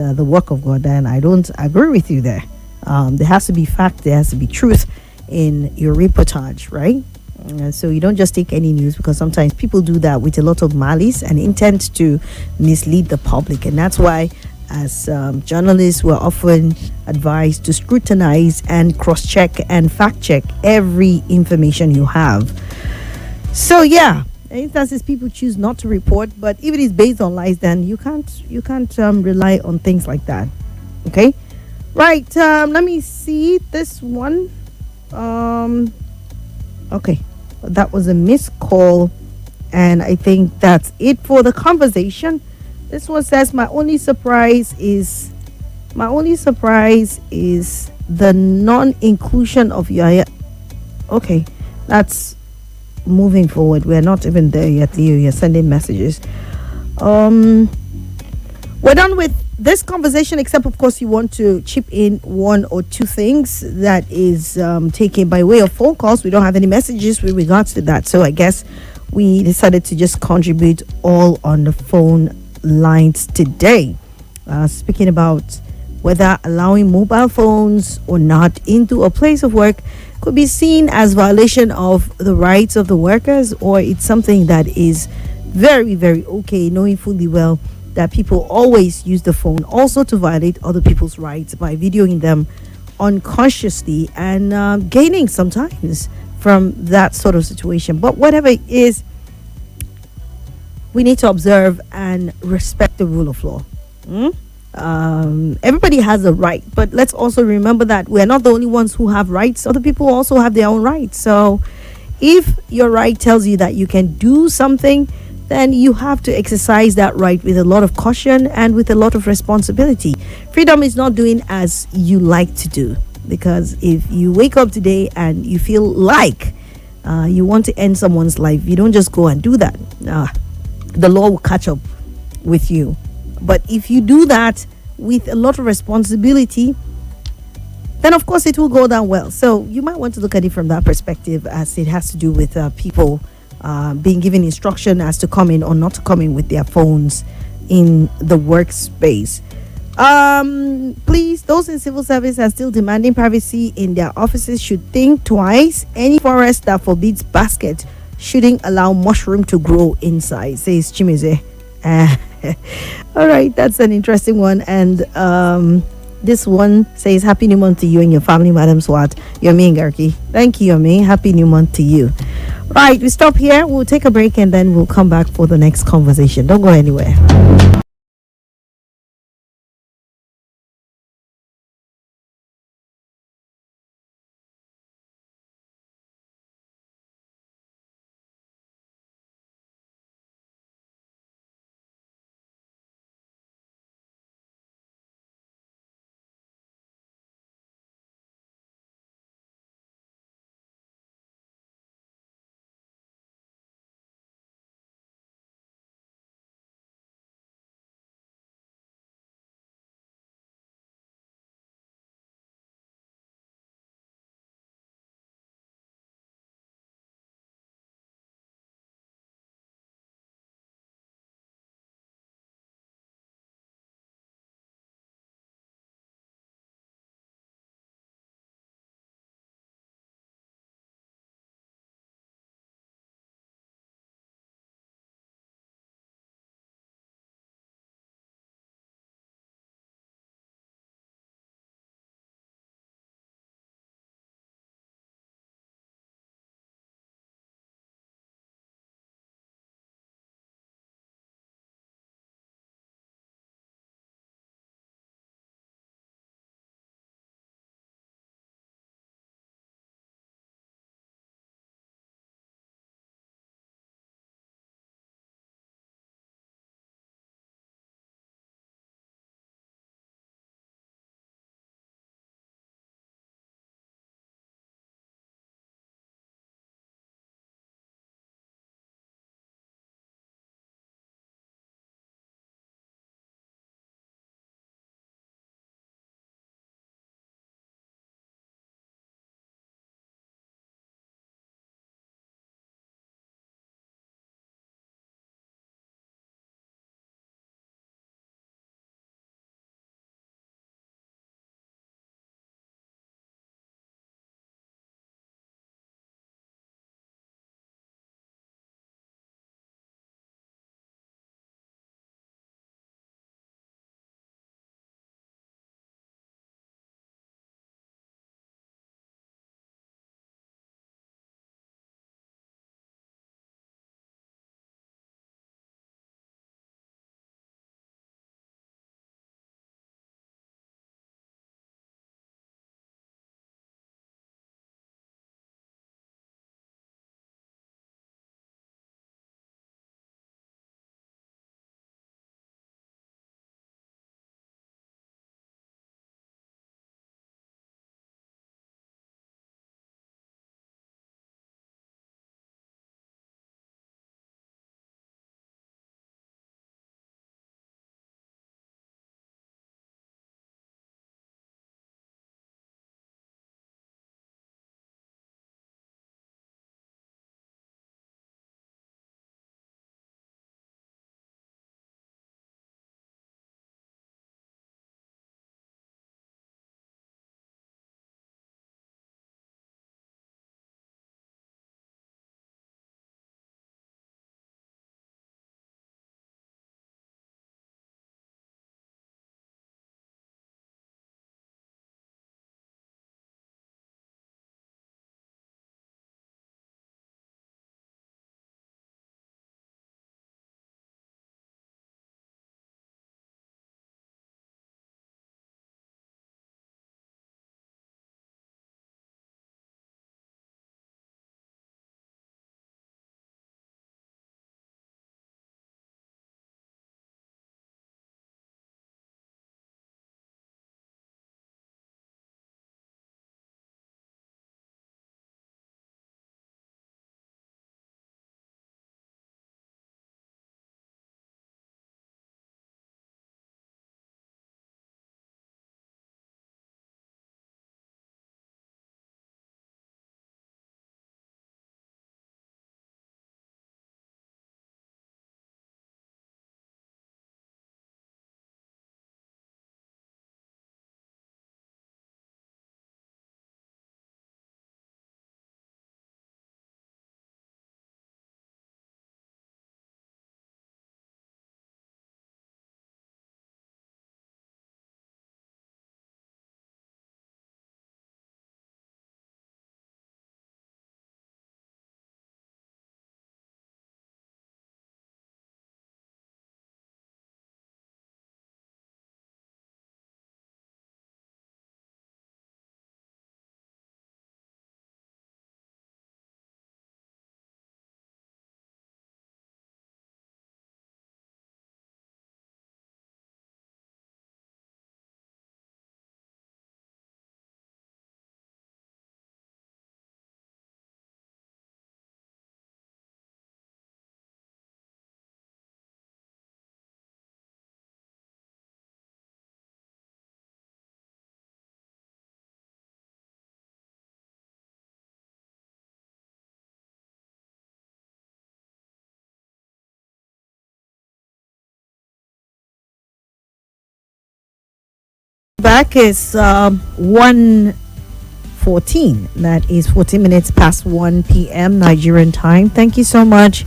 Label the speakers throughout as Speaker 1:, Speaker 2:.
Speaker 1: the work of God, then I don't agree with you there. There has to be fact, there has to be truth in your reportage, right? So you don't just take any news, because sometimes people do that with a lot of malice and intent to mislead the public, and that's why, as journalists, we're often advised to scrutinize and cross-check and fact-check every information you have. So yeah, instances people choose not to report, but if it is based on lies, then you can't rely on things like that. Okay, right? Let me see this one. Um, okay, that was a missed call, and I think that's it for the conversation. This one says my only surprise is the non-inclusion of your. Okay, that's moving forward. We're not even there yet. You're sending messages. Um, we're done with this conversation, except of course you want to chip in one or two things that is taken by way of phone calls. We don't have any messages with regards to that, so I guess we decided to just contribute all on the phone lines today. Speaking about whether allowing mobile phones or not into a place of work could be seen as violation of the rights of the workers, or it's something that is very, very okay, knowing fully well that people always use the phone also to violate other people's rights by videoing them unconsciously and gaining sometimes from that sort of situation. But whatever it is, we need to observe and respect the rule of law. Mm? Everybody has a right, but let's also remember that we're not the only ones who have rights. Other people also have their own rights. So if your right tells you that you can do something, then you have to exercise that right with a lot of caution and with a lot of responsibility. Freedom is not doing as you like to do, because if you wake up today and you feel like you want to end someone's life, you don't just go and do that. The law will catch up with you. But if you do that with a lot of responsibility, then of course it will go down well. So you might want to look at it from that perspective, as it has to do with people being given instruction as to come in or not to come in with their phones in the workspace. Please, those in civil service are still demanding privacy in their offices should think twice. Any forest that forbids basket shouldn't allow mushroom to grow inside, says Chimize. All right, that's an interesting one. And this one says, Happy New Month to you and your family, Madam Swat. Yomi and Garki. Thank you, Yomi. Happy New Month to you. Right, we stop here. We'll take a break and then we'll come back for the next conversation. Don't go anywhere. Back is 1:14. That is 14 minutes past 1 p.m. Nigerian time. Thank you so much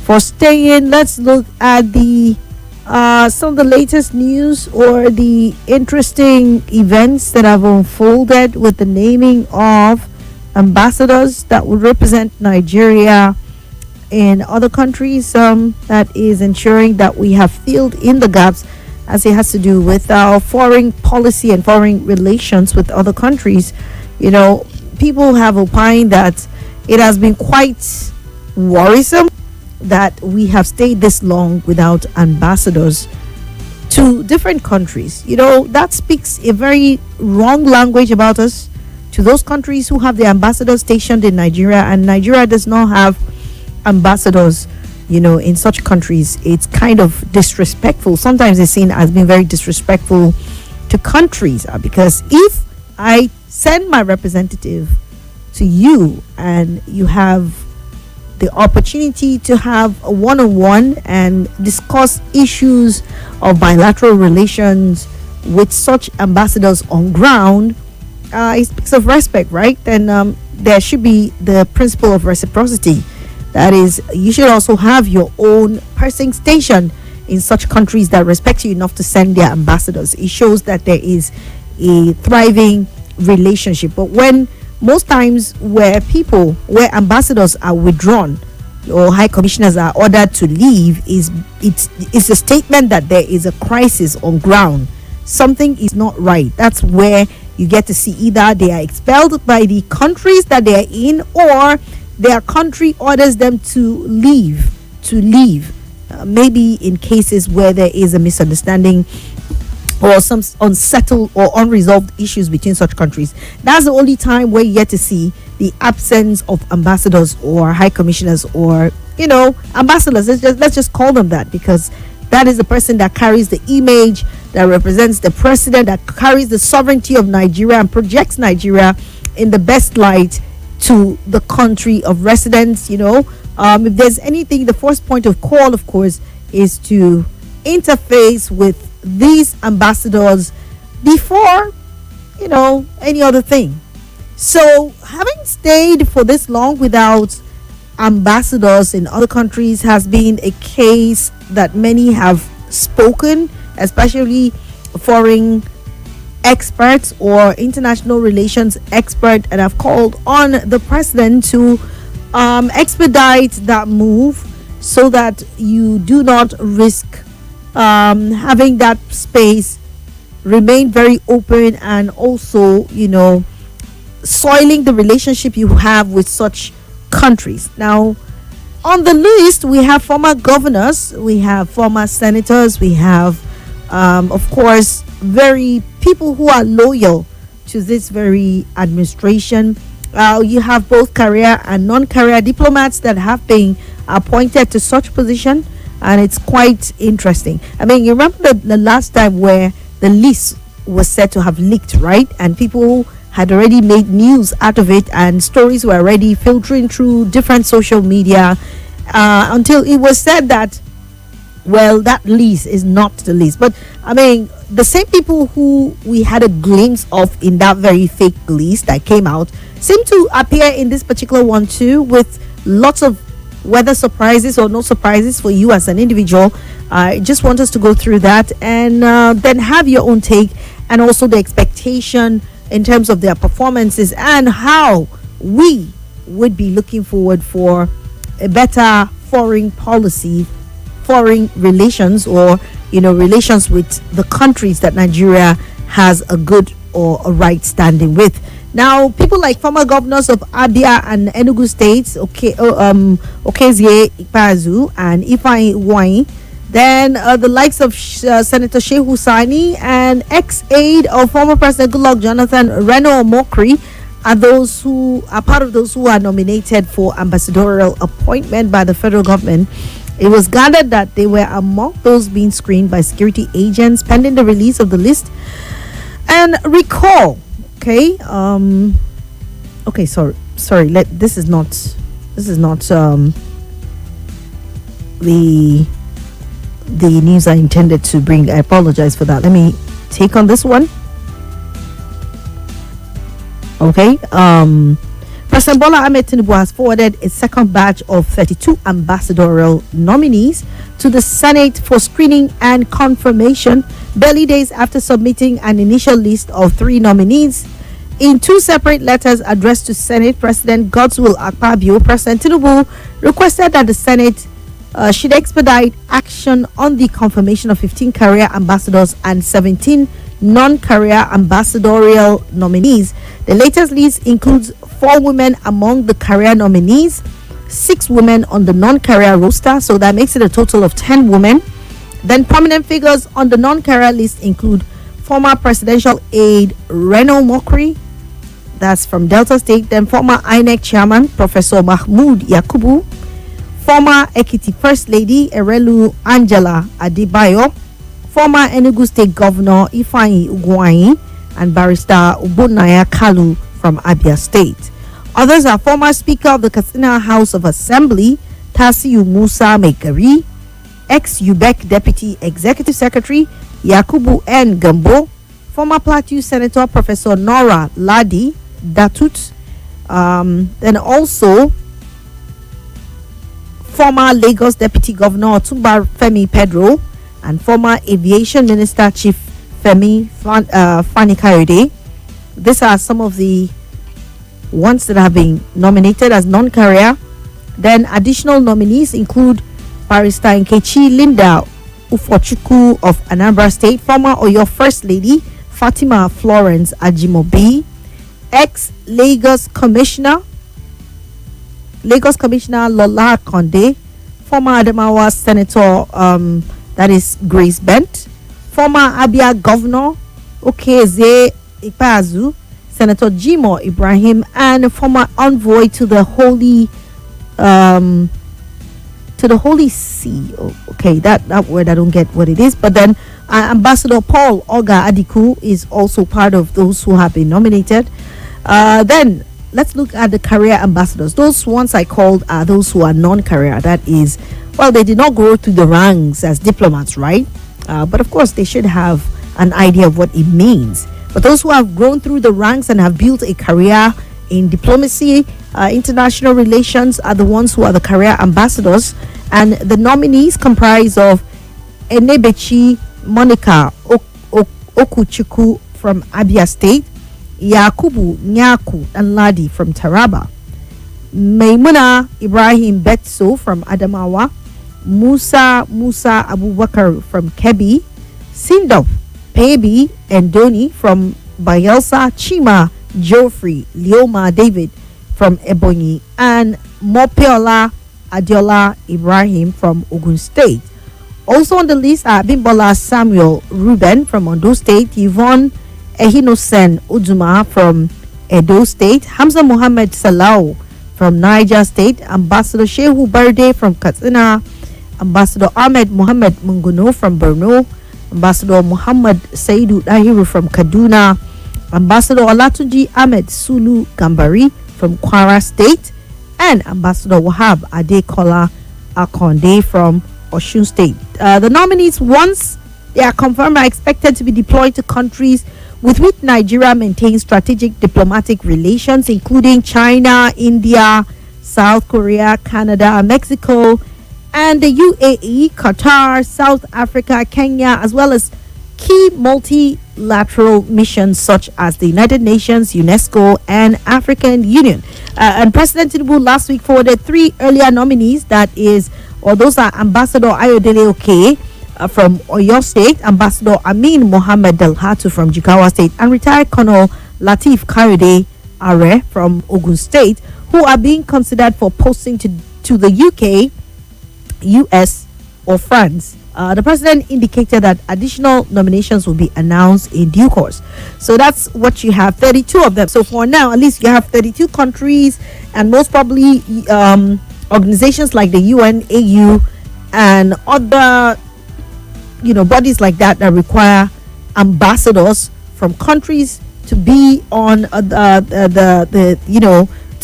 Speaker 1: for staying. Let's look at the some of the latest news or the interesting events that have unfolded with the naming of ambassadors that would represent Nigeria in other countries. That is ensuring that we have filled in the gaps as it has to do with our foreign policy and foreign relations with other countries. You know, people have opined that it has been quite worrisome that we have stayed this long without ambassadors to different countries. You know, that speaks a very wrong language about us to those countries who have the ambassadors stationed in Nigeria, and Nigeria does not have ambassadors, you know, in such countries. It's kind of disrespectful. Sometimes it's seen as being very disrespectful to countries, because if I send my representative to you and you have the opportunity to have a one-on-one and discuss issues of bilateral relations with such ambassadors on ground, it speaks of respect, right? Then there should be the principle of reciprocity. That is, you should also have your own person stationed in such countries that respect you enough to send their ambassadors. It shows that there is a thriving relationship. But when most times where ambassadors are withdrawn or high commissioners are ordered to leave, it's a statement that there is a crisis on ground. Something is not right. That's where you get to see either they are expelled by the countries that they are in, or their country orders them to leave. Maybe in cases where there is a misunderstanding or some unsettled or unresolved issues between such countries. That's the only time where you get to see the absence of ambassadors or high commissioners, or, you know, ambassadors. Let's just call them that, because that is the person that carries the image, that represents the president, that carries the sovereignty of Nigeria and projects Nigeria in the best light to the country of residence. You know, if there's anything, the first point of call, of course, is to interface with these ambassadors before, you know, any other thing. So having stayed for this long without ambassadors in other countries has been a case that many have spoken, especially foreign experts or international relations expert, and have called on the president to expedite that move so that you do not risk having that space remain very open, and also, you know, soiling the relationship you have with such countries. Now, on the list, we have former governors, we have former senators, we have, of course, very people who are loyal to this very administration. You have both career and non-career diplomats that have been appointed to such position, and it's quite interesting. I mean, you remember the last time where the list was said to have leaked, right? And people had already made news out of it, and stories were already filtering through different social media until it was said that, well, that list is not the list. But I mean, the same people who we had a glimpse of in that very fake list that came out seem to appear in this particular one too, with lots of whether surprises or no surprises for you as an individual. I just want us to go through that and then have your own take, and also the expectation in terms of their performances and how we would be looking forward for a better foreign policy, foreign relations, or, you know, relations with the countries that Nigeria has a good or a right standing with. Now, people like former governors of Abia and Enugu states, Okezie Ikpeazu and Ifeanyi Uwais, then the likes of Senator Shehu Sani and ex-aide of former President Goodluck Jonathan, Reno Omokri, are those who are part of those who are nominated for ambassadorial appointment by the federal government. It was gathered that they were among those being screened by security agents pending the release of the list. And recall, okay, sorry, this is not the news I intended to bring. I apologize for that. Let me take on this one. Okay. President Bola Ahmed Tinubu has forwarded a second batch of 32 ambassadorial nominees to the Senate for screening and confirmation, barely days after submitting an initial list of 3 nominees. In 2 separate letters addressed to Senate President Godswill Akpabio, President Tinubu requested that the Senate should expedite action on the confirmation of 15 career ambassadors and 17 non-career ambassadorial nominees. The latest list includes 4 women among the career nominees, 6 women on the non-career roster, so that makes it a total of 10 women. Then prominent figures on the non-career list include former presidential aide Reno Mokri, that's from Delta State, then former INEC chairman Professor Mahmood Yakubu, former Ekiti First Lady Erelu Angela Adebayo, former Enugu State Governor Ifeanyi Ugwuanyi, and Barrister Ubunaya Kalu from Abia State. Others are former Speaker of the Katsina House of Assembly Tasiu Musa Mekari, ex-UBEC Deputy Executive Secretary Yakubu N. Gambo, former Plateau Senator Professor Nora Ladi Datut, then also former Lagos Deputy Governor Otumba Femi Pedro, and former Aviation Minister Chief Femi Fani Kayode. These are some of the ones that have been nominated as non-career. Then additional nominees include Barrister Nkechi Linda Ufochukwu of Anambra State, former Oyo First Lady Fatima Florence Ajimobi, ex-Lagos Commissioner Lola Konde, former Adamawa Senator that is Grace Bent, former Abia Governor Okeze Ikpeazu, Senator Jimo Ibrahim, and former envoy to the Holy See. Okay, that word I don't get what it is, but then Ambassador Paul Oga Adiku is also part of those who have been nominated. Then let's look at the career ambassadors. Those ones I called are those who are non-career. That is, well, they did not go through the ranks as diplomats, right? But of course, they should have an idea of what it means. But those who have grown through the ranks and have built a career in diplomacy, international relations, are the ones who are the career ambassadors. And the nominees comprise of Enebechi Monica Okuchuku from Abia State, Yakubu Nyaku Ladi from Taraba, Maimuna Ibrahim Betso from Adamawa, Musa Abubakar from Kebbi, Sindop Pebi and Doni from Bayelsa, Chima Geoffrey Leoma David from Ebonyi, and Mopeola Adiola Ibrahim from Ogun State. Also on the list are Bimbola Samuel Ruben from Ondo State, Yvonne Ehinosen Uduma from Edo State, Hamza Muhammad Salau from Niger State, Ambassador Shehu Barde from Katsina, Ambassador Ahmed Muhammad Munguno from Borno, Ambassador Muhammad Saidu Dahiru from Kaduna, Ambassador Olatunji Ahmed Sulu Gambari from Kwara State, and Ambassador Wahab Adekola Akonde from Osun State. The nominees, once they are confirmed, are expected to be deployed to countries with which Nigeria maintains strategic diplomatic relations, including China, India, South Korea, Canada, Mexico, and the UAE, Qatar, South Africa, Kenya, as well as key multilateral missions such as the United Nations, UNESCO, and African Union. And President Tinubu last week forwarded 3 earlier nominees, those are Ambassador Ayodele Oke from Oyo State, Ambassador Amin Mohammed Delhatu from Jigawa State, and retired Colonel Latif Kayode Are from Ogun State, who are being considered for posting to the UK, US, or France. The president indicated that additional nominations will be announced in due course. So that's what you have, 32 of them. So for now, at least you have 32 countries, and most probably organizations like the UN, AU, and other bodies like that require ambassadors from countries to be on to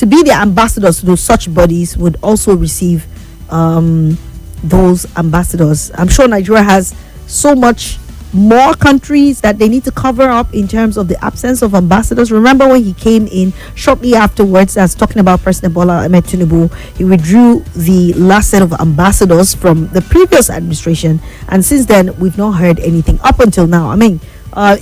Speaker 1: be the ambassadors to such bodies would also receive those ambassadors. I'm sure Nigeria has so much more countries that they need to cover up in terms of the absence of ambassadors. Remember when he came in shortly afterwards, as talking about President Bola Ahmed Tinubu, he withdrew the last set of ambassadors from the previous administration, and since then we've not heard anything up until now. I mean,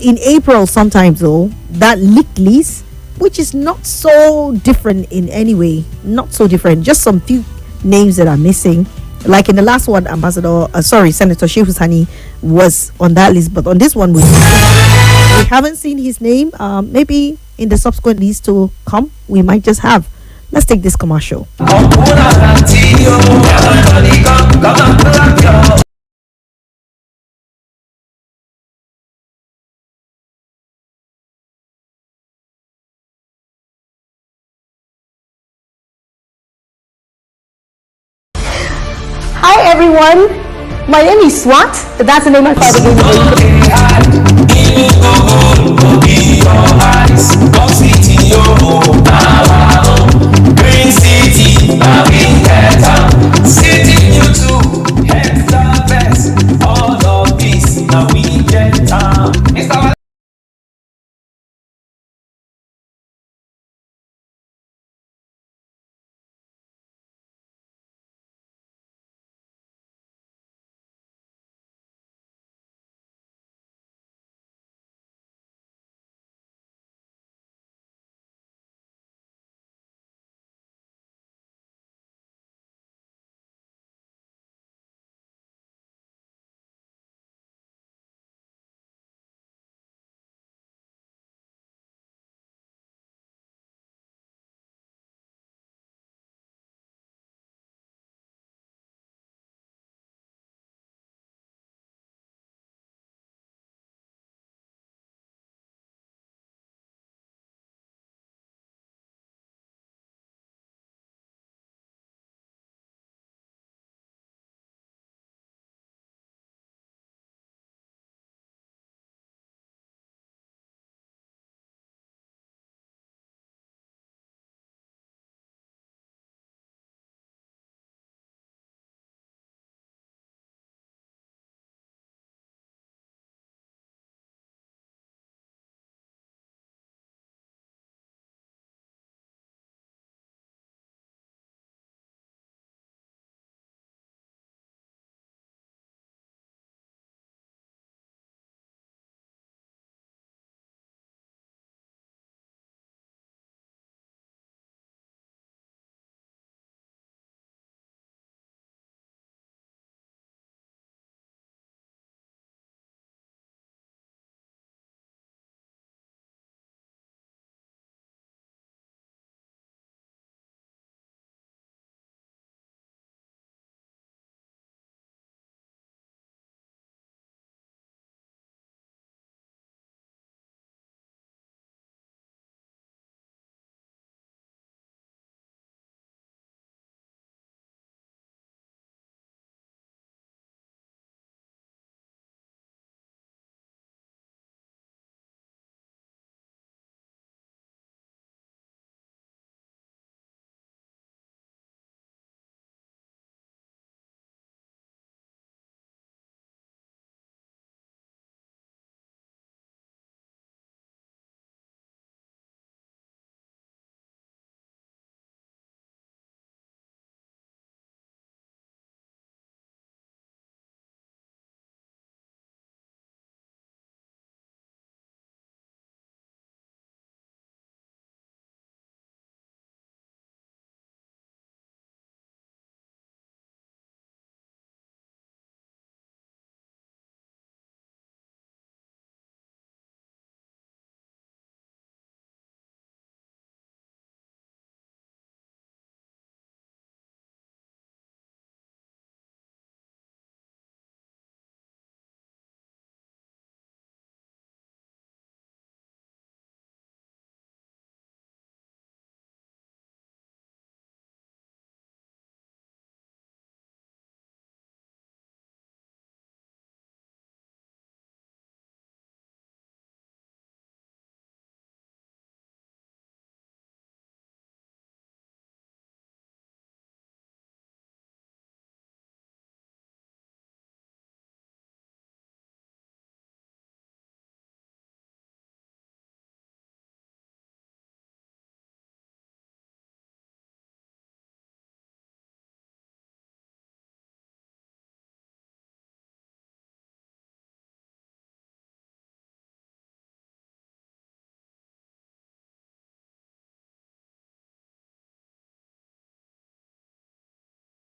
Speaker 1: in April sometimes though, that leaked list, which is not so different in any way, not so different, just some few names that are missing. Like in the last one, Senator Sheikh Husani was on that list, but on this one, we haven't seen his name. Maybe in the subsequent list to come, we might just have. Let's take this commercial.
Speaker 2: Hi everyone, my name is Swat. That's the name my father gave me. Green City, you too, heads the best, all of this, now we get down.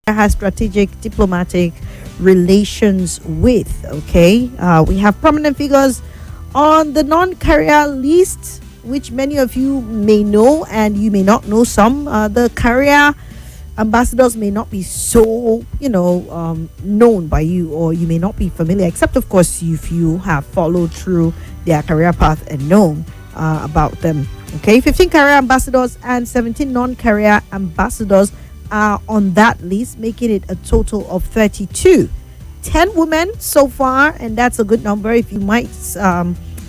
Speaker 1: has strategic diplomatic relations with. Okay, we have prominent figures on the non-career list, which many of you may know and you may not know some. The career ambassadors may not be so, known by you, or you may not be familiar, except of course if you have followed through their career path and known about them. Okay, 15 career ambassadors and 17 non-career ambassadors are on that list, making it a total of 32. 10 women so far, and that's a good number if you might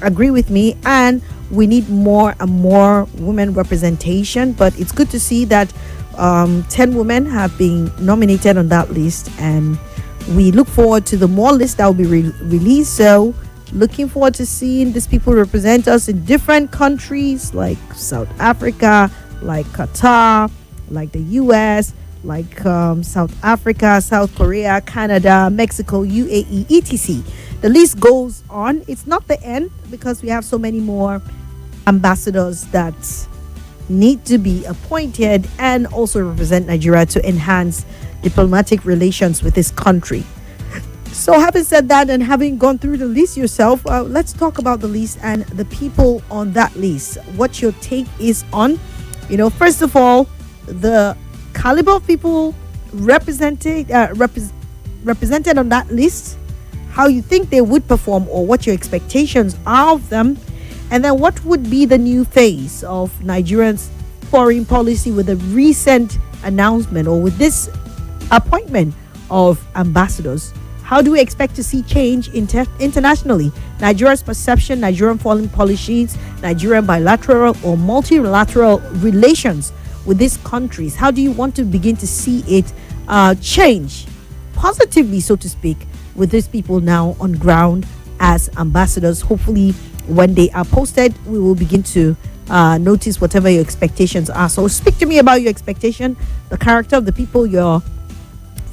Speaker 1: agree with me. And we need more and more women representation, but it's good to see that 10 women have been nominated on that list, and we look forward to the more lists that will be released. So looking forward to seeing these people represent us in different countries like South Africa, like Qatar, like the US, like South Africa, South Korea, Canada, Mexico, UAE, etc. The list goes on. It's not the end, because we have so many more ambassadors that need to be appointed and also represent Nigeria to enhance diplomatic relations with this country. So having said that, and having gone through the list yourself, let's talk about the list and the people on that list. What your take is on, first of all, the caliber of people represented on that list, how you think they would perform, or what your expectations are of them, and then what would be the new phase of Nigeria's foreign policy with a recent announcement, or with this appointment of ambassadors. How do we expect to see change internationally? Nigeria's perception, Nigerian foreign policies, Nigerian bilateral or multilateral relations with these countries. How do you want to begin to see it change positively, so to speak, with these people now on ground as ambassadors? Hopefully, when they are posted, we will begin to notice whatever your expectations are. So speak to me about your expectation, the character of the people, your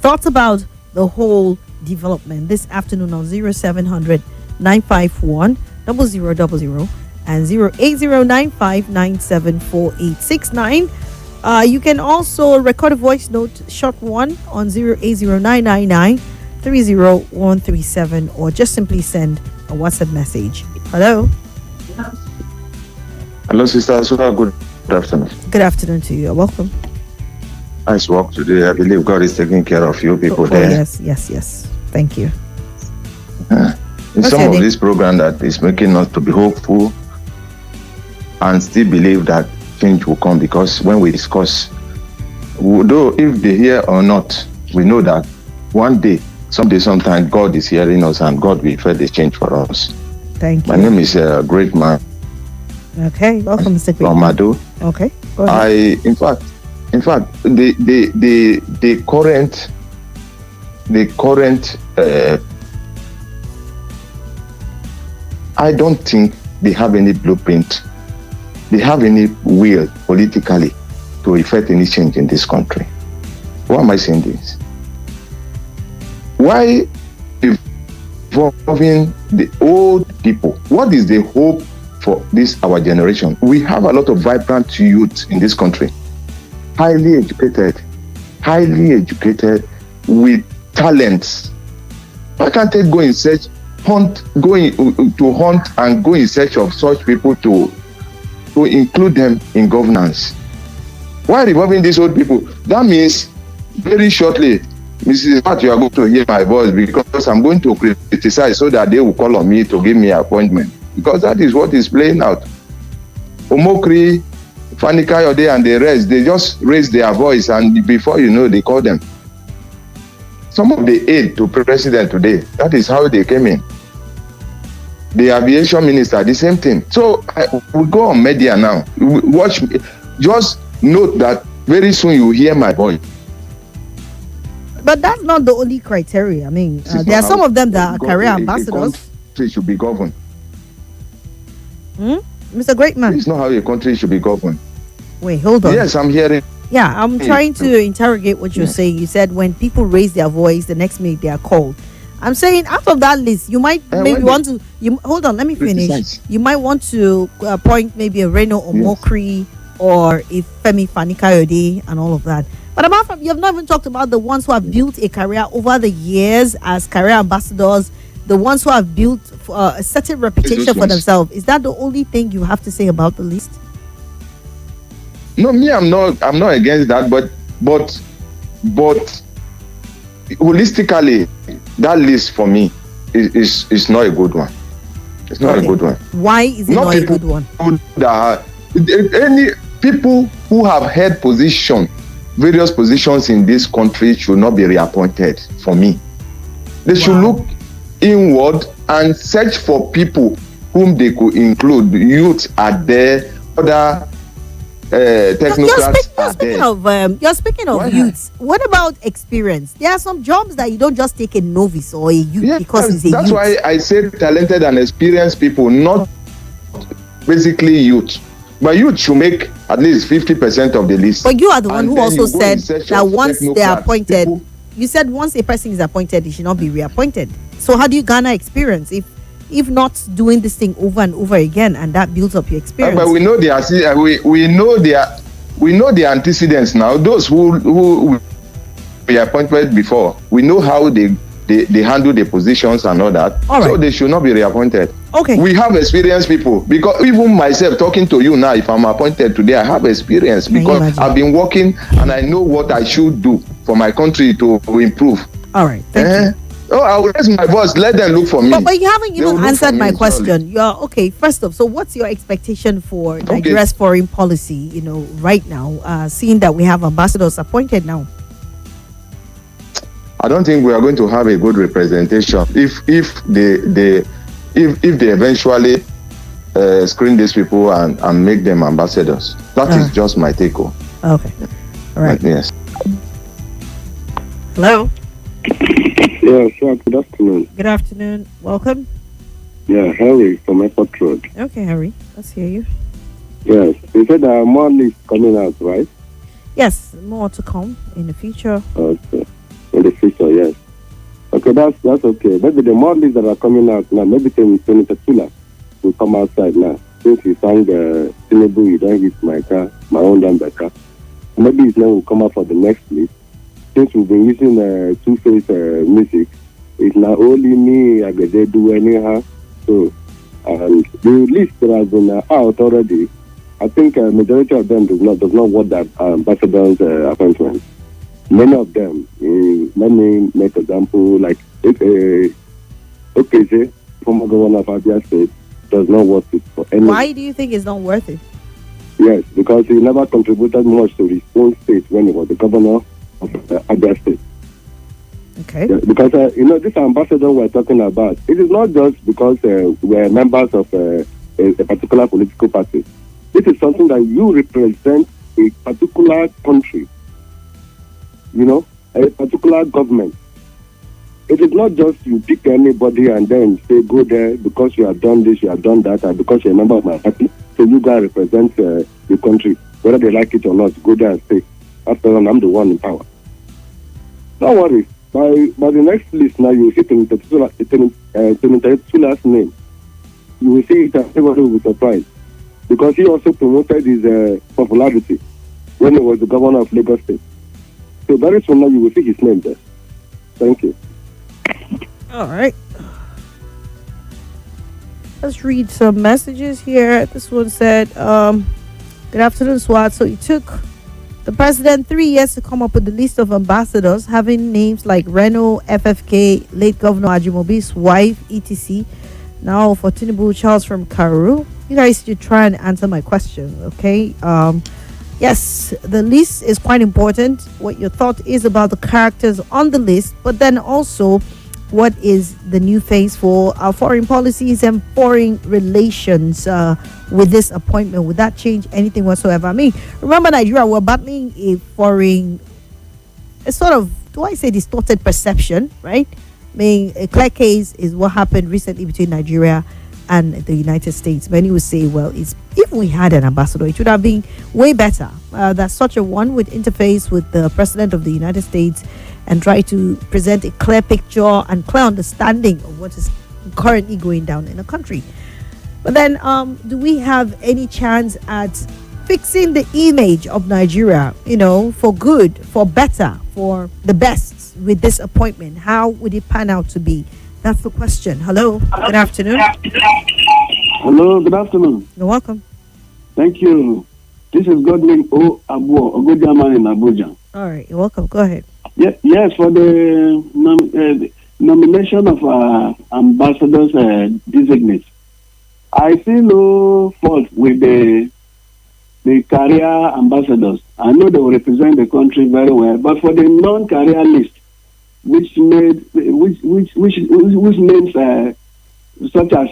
Speaker 1: thoughts about the whole development this afternoon on 0700 951 0000 and 08095974869. You can also record a voice note, short one, on 08099930137, or just simply send a WhatsApp message. Hello.
Speaker 3: Hello, Sister Sura. Good afternoon.
Speaker 1: Good afternoon to you. You're welcome.
Speaker 3: Nice work today. I believe God is taking care of you people there.
Speaker 1: Yes. Thank you.
Speaker 3: In some of this program that is making us to be hopeful and still believe that change will come, because when we discuss, though if they hear or not, we know that one day, someday, sometime, God is hearing us and God will effect the change for us.
Speaker 1: Thank you.
Speaker 3: My name is Great Man.
Speaker 1: Okay, welcome, Mr. Great
Speaker 3: from
Speaker 1: Man.
Speaker 3: Mado.
Speaker 1: Okay, go ahead.
Speaker 3: In fact, the current I don't think they have any blueprint. They have any will politically to effect any change in this country. Why am I saying this? Why involving the old people? What is the hope for this our generation? We have a lot of vibrant youth in this country, highly educated with talents. Why can't they go in search, hunt and go in search of such people to include them in governance? Why revolving these old people? That means very shortly, Mrs. Swat, you are going to hear my voice, because I'm going to criticize so that they will call on me to give me an appointment, because that is what is playing out. Omokri, Fani Kayode and the rest, they just raise their voice, and before you know, they call them. Some of the aid to president today, that is how they came in. The aviation minister, the same thing. So we go on media now. Watch me. Just note that very soon you will hear my voice.
Speaker 1: But that's not the only criteria. I mean, there are some of them that are career ambassadors.
Speaker 3: A country should be governed.
Speaker 1: Mr. Great Man.
Speaker 3: It's not how a country should be governed.
Speaker 1: Wait, hold on.
Speaker 3: Yes, I'm hearing.
Speaker 1: Yeah, I'm trying to interrogate what you're saying. You said when people raise their voice, the next minute they are called. I'm saying out of that list, you might maybe want to. Hold on, let me finish.
Speaker 3: Criticize.
Speaker 1: You might want to appoint maybe a Reno or Mokri or if Femi Fani Kayode and all of that. But apart from, you have not even talked about the ones who have built a career over the years as career ambassadors, the ones who have built a certain reputation for themselves. Is that the only thing you have to say about the list?
Speaker 3: No, me, I'm not against that, but holistically, that list for me is not a good one. It's not a good one.
Speaker 1: Why is it not a good one?
Speaker 3: Any people who have held various positions in this country should not be reappointed for me. They should look inward and search for people whom they could include. Youth are there, other technocrats are there.
Speaker 1: You're speaking of youths. What about experience? There are some jobs that you don't just take a novice or a youth because it's a
Speaker 3: that's
Speaker 1: youth.
Speaker 3: why I say talented and experienced people, not basically youth. But youth should make at least 50% of the list.
Speaker 1: But you are the one who also said that once they are appointed, you said once a person is appointed, he should not be reappointed. So how do you garner experience if not doing this thing over and over again, and that builds up your experience?
Speaker 3: But we know we know the antecedents now. Those who were appointed before, we know how they handle the positions and all that.
Speaker 1: All right.
Speaker 3: So they should not be reappointed.
Speaker 1: Okay.
Speaker 3: We have experienced people, because even myself talking to you now, if I'm appointed today, I have experience because I've been working and I know what I should do for my country to improve.
Speaker 1: All right. Thank you.
Speaker 3: Oh, I'll raise my voice. Let them look for me.
Speaker 1: But you haven't even answered my question. You're okay. First off, so what's your expectation for Nigeria's foreign policy? Right now, seeing that we have ambassadors appointed now.
Speaker 3: I don't think we are going to have a good representation if they eventually screen these people and make them ambassadors. That is just my take home.
Speaker 1: Okay. All right.
Speaker 3: Yes.
Speaker 4: Hello. Yeah, sure. Good afternoon.
Speaker 1: Good afternoon. Welcome.
Speaker 4: Yeah, Harry from Airport Road.
Speaker 1: Okay, Harry. Let's hear you.
Speaker 4: Yes. You said there are more lists coming out, right?
Speaker 1: Yes, more to come in the future.
Speaker 4: Okay. In the future, yes. Okay, that's okay. Maybe the more lists that are coming out now, maybe Senator Tula will come outside now. Since he sang Tinubu, you don't hit my car, my own damn better. Maybe his name will come out for the next list. Since we've been using two-face music, it's not only me, I get they do anyhow. So, the list that has been out already, I think majority of them does not want that ambassador's appointment. Many of them, let me make example, like OKJ, former governor of Abia State, does not want it for any.
Speaker 1: Why do you think it's not worth it?
Speaker 4: Yes, because he never contributed much to his own state when he was the governor of Abia State.
Speaker 1: Okay.
Speaker 4: Yeah, because this ambassador we're talking about, it is not just because we're members of a particular political party. This is something that you represent a particular country, a particular government. It is not just you pick anybody and then say go there because you have done this, you have done that, and because you're a member of my party, so you guys represent the country, whether they like it or not. Go there and say, after all, I'm the one in power. Don't worry. By the next list now, you will see Senator Tula's name. You will see it and everybody will be surprised. Because he also promoted his popularity when he was the governor of Lagos State. So very soon now you will see his name there. Thank you.
Speaker 1: All right. Let's read some messages here. This one said, good afternoon, Swat. So it took the president 3 years to come up with the list of ambassadors, having names like Reno, FFK, late Governor Ajimobi's wife, etc. Now for Tinubu, Charles from Karu. You guys should try and answer my question, okay? Yes, the list is quite important. What your thought is about the characters on the list, but then also what is the new phase for our foreign policies and foreign relations with this appointment? Would that change anything whatsoever? I mean, remember Nigeria, we're battling a sort of, do I say distorted perception, right? I mean, a clear case is what happened recently between Nigeria and the United States. Many would say, well, if we had an ambassador, it would have been way better that such a one would interface with the president of the United States and try to present a clear picture and clear understanding of what is currently going down in the country. But then, do we have any chance at fixing the image of Nigeria, for good, for better, for the best with this appointment? How would it pan out to be? That's the question. Hello. Good afternoon.
Speaker 4: Hello, good afternoon.
Speaker 1: You're welcome.
Speaker 4: Thank you. This is Godwin O. Abuo, a good man in Abuja.
Speaker 1: All right. You're welcome. Go ahead.
Speaker 4: Yes, for the nomination of ambassadors designates. I see no fault with the career ambassadors. I know they will represent the country very well, but for the non-career list, which names such as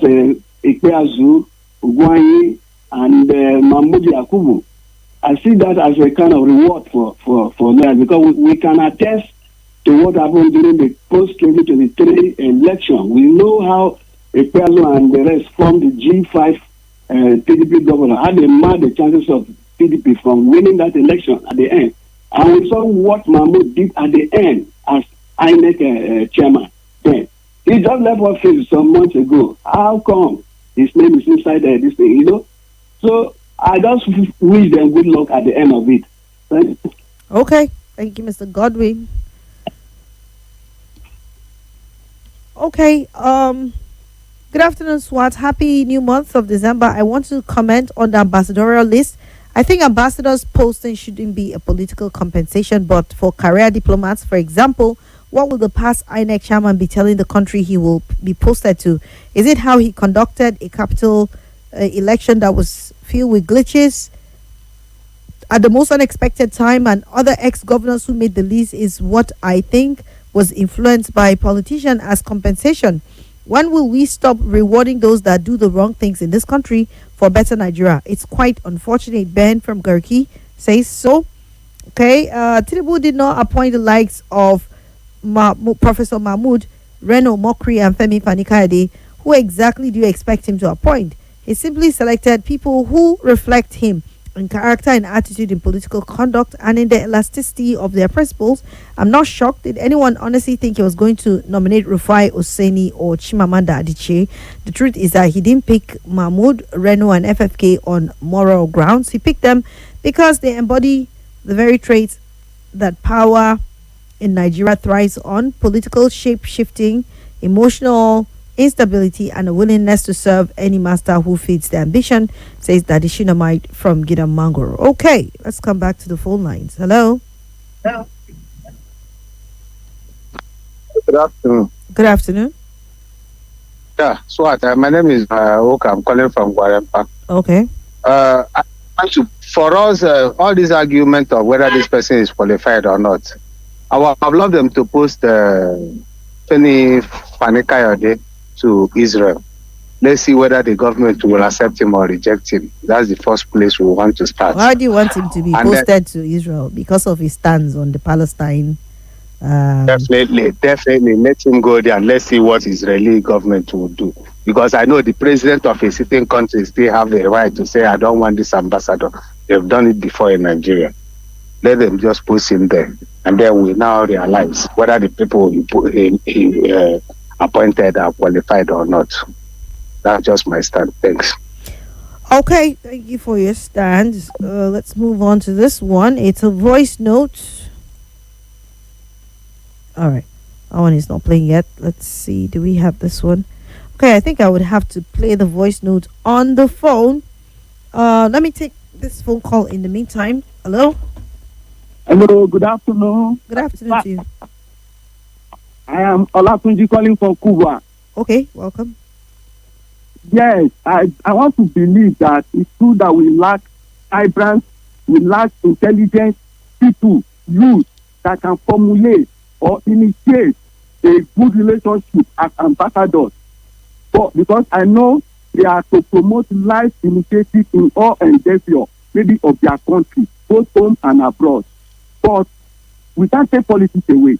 Speaker 4: Ikpeazu, Ugwanyi, and Mahmoud Yakubu, I see that as a kind of reward for them, because we can attest to what happened during the post-2023 election. We know how Ikpeazu and the rest formed the G5 PDP governor, how they marred the chances of PDP from winning that election at the end. And we saw what Mahmoud did at the end as INEC chairman. Then he just left office some months ago. How come his name is inside this thing? So I just wish them good luck at the end of it. Thank you.
Speaker 1: Okay. Thank you, Mr. Godwin. Okay. Good afternoon, Swat. Happy new month of December. I want to comment on the ambassadorial list. I think ambassadors posting shouldn't be a political compensation, but for career diplomats, for example, what will the past INEC chairman be telling the country he will be posted to? Is it how he conducted a capital election that was filled with glitches at the most unexpected time, and other ex-governors who made the list is what I think was influenced by politicians as compensation? When will we stop rewarding those that do the wrong things in this country for better Nigeria? It's quite unfortunate. Ben from Garki says so. Okay, Tinubu did not appoint the likes of Professor Mahmoud, Reno Mokri, and Femi Fanikayade. Who exactly do you expect him to appoint? He simply selected people who reflect him in character and attitude, in political conduct, and in the elasticity of their principles. I'm not shocked. Did anyone honestly think he was going to nominate Rufai Oseni or Chimamanda Adichie? The truth is that he didn't pick Mahmoud, Reno, and FFK on moral grounds. He picked them because they embody the very traits that power in Nigeria thrives on: political shape-shifting, emotional instability, and a willingness to serve any master who feeds the ambition, says Daddy Shinamite from Gidam Mangoro. Okay, let's come back to the phone lines. Hello.
Speaker 4: Good afternoon.
Speaker 1: Good afternoon.
Speaker 4: Yeah, Swat. My name is Oka. I'm calling from Guarempa.
Speaker 1: Okay.
Speaker 4: For us, all this argument of whether this person is qualified or not, I would love them to post Femi Fanikayode to Israel. Let's see whether the government will accept him or reject him. That's the first place we want to start.
Speaker 1: Why do you want him to be posted to Israel? Because of his stance on the Palestine?
Speaker 4: Definitely. Let him go there and let's see what Israeli government will do. Because I know the president of a certain country still have the right to say, I don't want this ambassador. They've done it before in Nigeria. Let them just post him there. And then we now realize whether the people he appointed are qualified or not. That's just my stand. Thanks.
Speaker 1: Okay, thank you for your stand. Let's move on to this one. It's a voice note. All right, that one is not playing yet. Let's see, do we have this one? Okay, I think I would have to play the voice note on the phone. Let me take this phone call in the meantime. Hello.
Speaker 5: Hello, good afternoon.
Speaker 1: Good afternoon to you.
Speaker 5: I am Olatunji calling from Cuba.
Speaker 1: Okay, welcome.
Speaker 5: Yes, I want to believe that it's true that we lack vibrant, we lack intelligent people, youth that can formulate or initiate a good relationship as ambassadors. But because I know they are to promote life initiative in all endeavor, maybe of their country, both home and abroad. But we can't take politics away.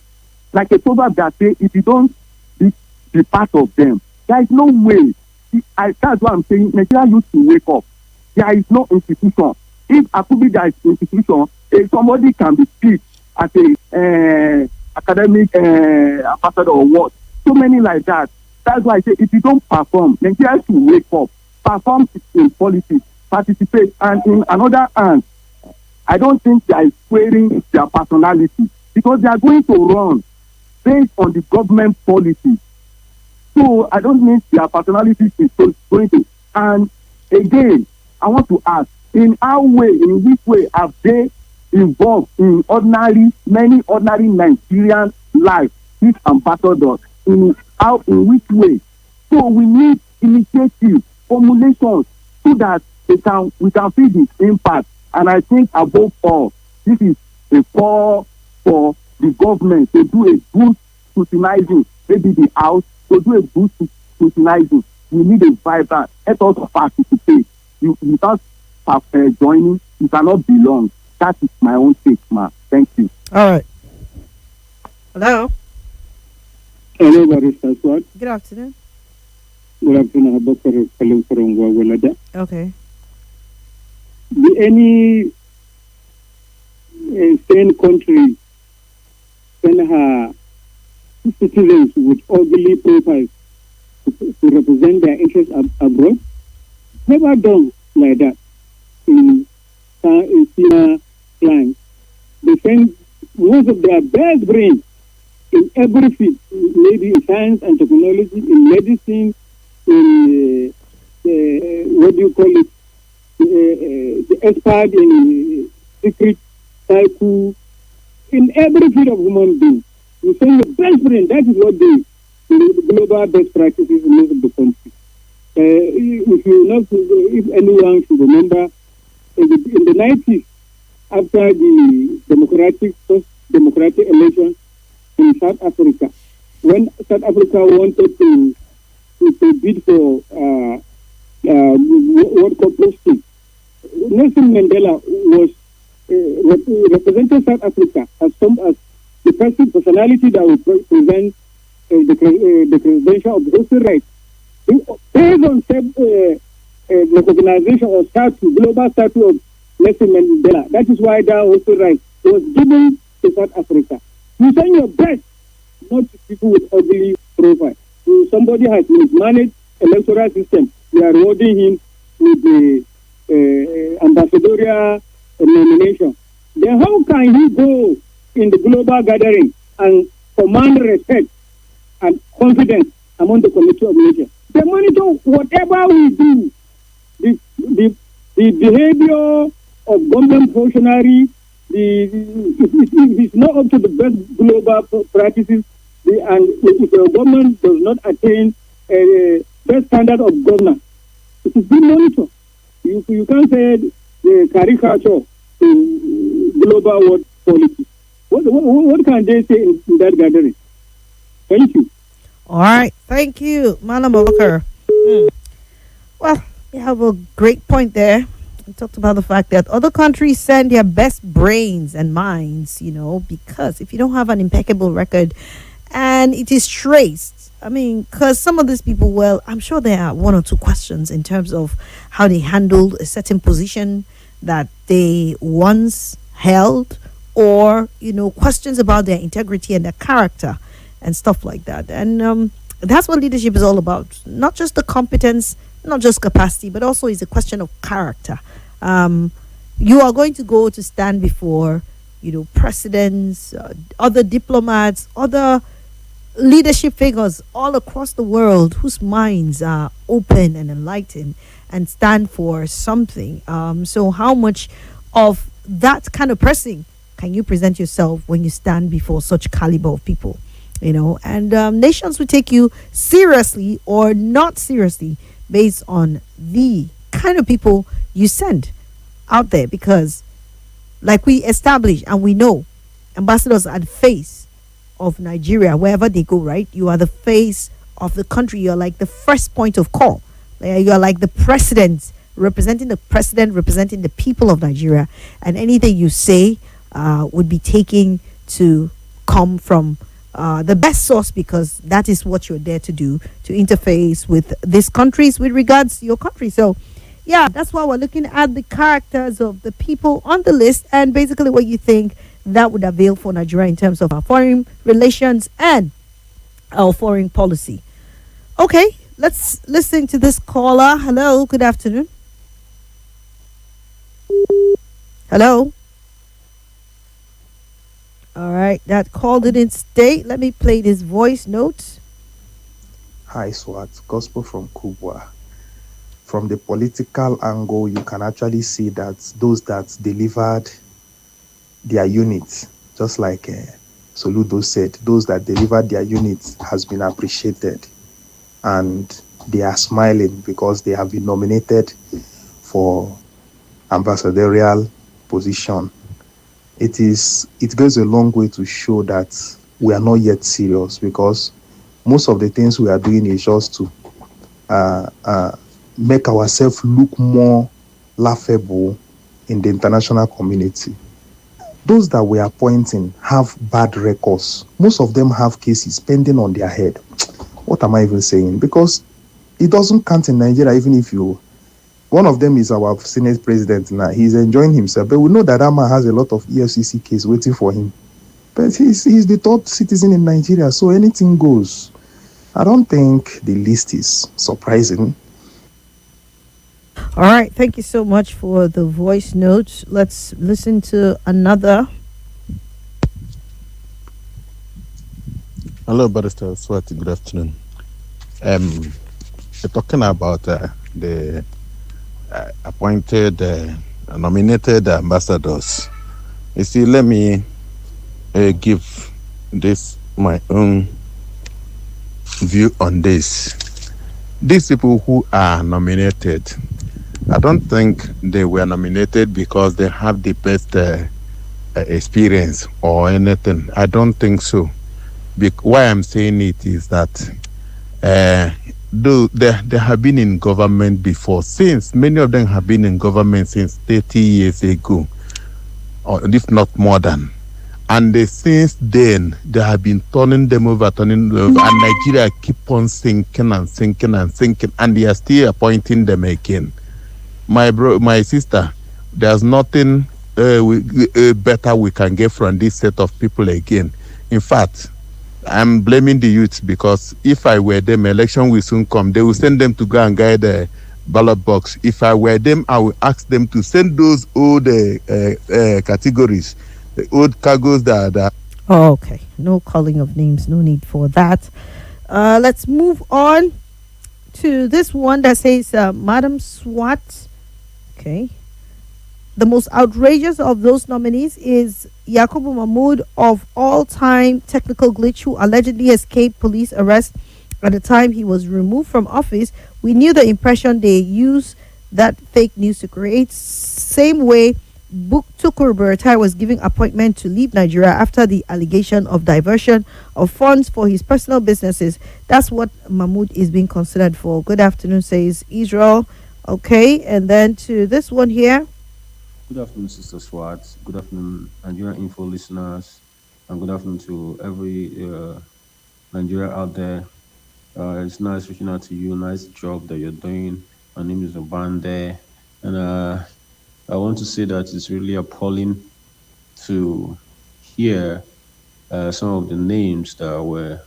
Speaker 5: Like a proverb that says, if you don't be part of them, there is no way. That's what I'm saying. Nigeria used to wake up. There is no institution. If Akubi there is institution, if somebody can be picked as a academic ambassador or what, so many like that. That's why I say if you don't perform, Nigeria should wake up. Perform in politics. participate. And in another hand, I don't think they are squaring their personality because they are going to run based on the government policy. So I don't think their personality is going to. And again, I want to ask, in which way have they involved in many ordinary Nigerian lives, these ambassadors? In which way? So we need initiative, formulations, so that we can feel the impact. And I think above all, this is a call for the government to do a good scrutinizing, maybe the House, to do a good scrutinizing. We need a vibrant. Let us participate. Without joining, you cannot belong. That is my own take, man. Thank you.
Speaker 1: All right. Hello.
Speaker 4: Hello, Barrister Swat.
Speaker 1: Good afternoon.
Speaker 4: Good afternoon, Abubakar Kalim from Wawalada.
Speaker 1: Okay.
Speaker 4: Any sane country send her citizens with ugly profiles to represent their interests abroad? Never done like that in senior clients. They send most of their best brains in every field, maybe in science and technology, in medicine, in what do you call it, the expert in secret cycle, in every field of human being. You send the best brain. That is what the global best practices in most of the countries. If anyone should remember, in the 90s, after the first democratic election in South Africa, when South Africa wanted to bid for World Cup hosting, Nelson Mandela was representing South Africa as the personality that would present the presidential of the hosting rights. Based on recognition or global status of Nelson Mandela. That is why that hosting rights was given to South Africa. You send your best, not people with ugly profile. If somebody has mismanaged electoral system, we are rewarding him with the ambassadorial nomination. Then how can he go in the global gathering and command respect and confidence among the community of nations? They monitor whatever we do. The behavior of government functionary, if it's not up to the best global practices, and if the government does not attain a best standard of governance, it is being monitored. You can't say the caricature to global world politics. What can they say in that gathering? Thank you.
Speaker 1: All right. Thank you, Malam Abubakar. Well, you have a great point there. We talked about the fact that other countries send their best brains and minds, because if you don't have an impeccable record and it is traced, because some of these people, well, I'm sure there are one or two questions in terms of how they handled a certain position that they once held, or, questions about their integrity and their character and stuff like that. And that's what leadership is all about. Not just the competence, not just capacity, but also is a question of character. You are going to go to stand before, presidents, other diplomats, other leadership figures all across the world whose minds are open and enlightened and stand for something. So how much of that kind of person can you present yourself when you stand before such caliber of people? And nations will take you seriously or not seriously based on the kind of people you send out there, because like we established and we know, ambassadors are the face of Nigeria wherever they go, right? You are the face of the country. You're like the first point of call. You are like the president, representing the people of Nigeria, and anything you say would be taken to come from the best source, because that is what you're there to do, to interface with these countries with regards to your country. So yeah, that's why we're looking at the characters of the people on the list and basically what you think that would avail for Nigeria in terms of our foreign relations and our foreign policy. Okay, let's listen to this caller. Hello, good afternoon. Hello. All right, that call didn't stay. Let me play this voice note.
Speaker 6: Hi, Swat. Gospel from Kubwa. From the political angle, you can actually see that those that delivered their units, just like Soludo said, those that delivered their units has been appreciated, and they are smiling because they have been nominated for ambassadorial position. It goes a long way to show that we are not yet serious, because most of the things we are doing is just to uh, uh, make ourselves look more laughable in the international community. Those that we are appointing have bad records. Most of them have cases pending on their head. What am I even saying? Because it doesn't count in Nigeria, even if you. One of them is our Senate president now. He's enjoying himself. But we know that that man has a lot of EFCC case waiting for him. But he's the third citizen in Nigeria, so anything goes. I don't think the list is surprising.
Speaker 1: All right, thank you so much for the voice note. Let's listen to another.
Speaker 7: Hello, Barrister Swat. Good afternoon. Um, we're talking about the appointed, nominated ambassadors. You see, let me give this my own view on this. These people who are nominated, I don't think they were nominated because they have the best experience or anything. I don't think so. Why I'm saying it is that though they have been in government before, since many of them have been in government since 30 years ago, or if not more than. And since then, they have been turning them over, and Nigeria keep on sinking and sinking and sinking, and they are still appointing them again. My sister, there's nothing better we can get from this set of people again. In fact, I'm blaming the youth, because if I were them, election will soon come. They will send them to go and guide the ballot box. If I were them, I will ask them to send those old categories, the old cargoes that.
Speaker 1: Oh, okay, no calling of names, no need for that. Let's move on to this one that says, Madam Swat. Okay. The most outrageous of those nominees is Yakubu Mahmood of All Time Technical Glitch, who allegedly escaped police arrest at the time he was removed from office. We knew the impression they used that fake news to create. Same way Tukur Buratai was given appointment to leave Nigeria after the allegation of diversion of funds for his personal businesses. That's what Mahmood is being considered for. Good afternoon, says Israel. Okay, and then to this one here.
Speaker 8: Good afternoon, Sister Swat. Good afternoon, Nigeria Info listeners, and good afternoon to every Nigeria out there. It's nice reaching out to you. Nice job that you're doing. My name is Obande, and I want to say that it's really appalling to hear some of the names that were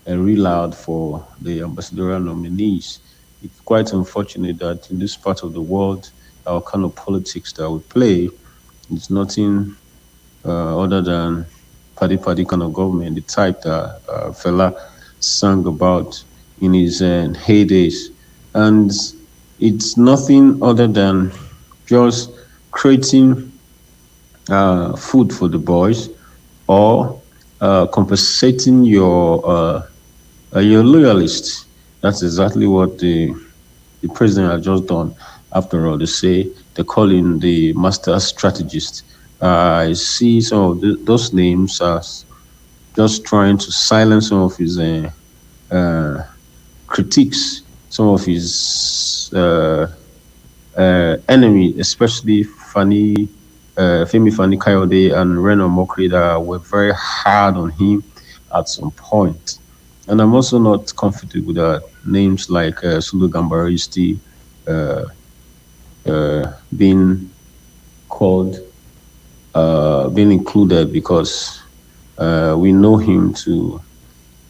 Speaker 8: read out for the ambassadorial nominees. It's quite unfortunate that in this part of the world, our kind of politics that we play is nothing other than party kind of government, the type that Fela sang about in his heydays. And it's nothing other than just creating food for the boys, or compensating your loyalists. That's exactly what the president has just done. After all, they say they call him the master strategist. I see some of those names as just trying to silence some of his critiques, some of his enemies, especially Femi Fani Kayode and Reno Mokri, that were very hard on him at some point. And I'm also not comfortable with names like Sulu Gambaristi being called, being included, because we know him to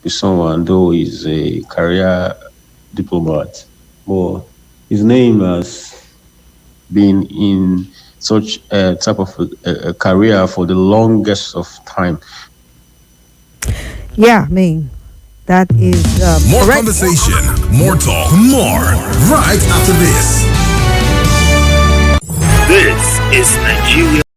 Speaker 8: be someone, though he's a career diplomat, but his name has been in such a type of a career for the longest of time.
Speaker 1: Yeah, I mean, that is
Speaker 9: More
Speaker 1: correct.
Speaker 9: conversation, more talk, more right after this.
Speaker 10: This is Nigeria.